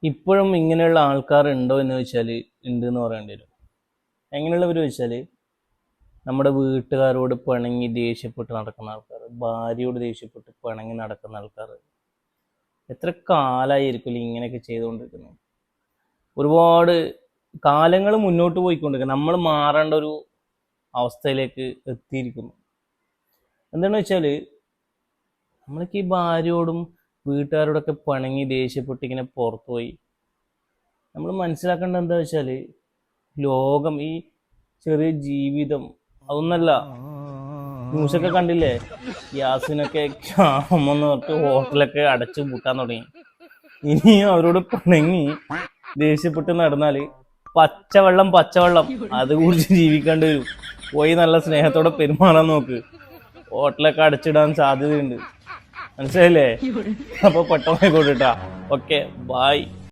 ഇപ്പോഴും ഇങ്ങനെയുള്ള ആൾക്കാർ ഉണ്ടോ എന്ന് ചോദിച്ചാൽ ഉണ്ട് എന്ന് പറയേണ്ടി വരും. എങ്ങനെയുള്ളവർ ചോദിച്ചാൽ നമ്മുടെ വീട്ടുകാരോട് പിണങ്ങി ദേഷ്യപ്പെട്ട് നടക്കുന്ന ആൾക്കാർ, ഭാര്യയോട് ദേഷ്യപ്പെട്ട് പിണങ്ങി നടക്കുന്ന ആൾക്കാർ. എത്ര കാലമായിരിക്കും ഇങ്ങനെയൊക്കെ ചെയ്തുകൊണ്ടിരിക്കുന്നത്. ഒരുപാട് കാലങ്ങൾ മുന്നോട്ട് പോയിക്കൊണ്ടിരിക്കുന്നത്, നമ്മൾ മാറേണ്ട ഒരു അവസ്ഥയിലേക്ക് എത്തിയിരിക്കുന്നു. എന്താണെന്ന് വെച്ചാൽ നമ്മൾക്ക് ഈ ഭാര്യയോടും വീട്ടുകാരോടൊക്കെ പിണങ്ങി ദേഷ്യപ്പെട്ട് ഇങ്ങനെ പുറത്തു പോയി നമ്മൾ മനസ്സിലാക്കേണ്ടത് എന്താ വെച്ചാൽ ലോകം, ഈ ചെറിയ ജീവിതം അതൊന്നല്ല. ന്യൂസൊക്കെ കണ്ടില്ലേ, ഗ്യാസിനൊക്കെ ക്ഷാമെന്ന് പറഞ്ഞിട്ട് ഹോട്ടലൊക്കെ അടച്ചു പൂട്ടാൻ തുടങ്ങി. ഇനിയും അവരോട് പിണങ്ങി ദേഷ്യപ്പെട്ട് നടന്നാൽ പച്ചവെള്ളം അത് കുടിച്ച് ജീവിക്കേണ്ടി വരും. പോയി നല്ല സ്നേഹത്തോടെ പെരുമാറാൻ നോക്ക്. ഹോട്ടലൊക്കെ അടച്ചിടാൻ സാധ്യതയുണ്ട്. മനസ്സിലായില്ലേ? അപ്പൊ പെട്ടെന്ന് ആയിക്കോട്ടെ. Okay, by.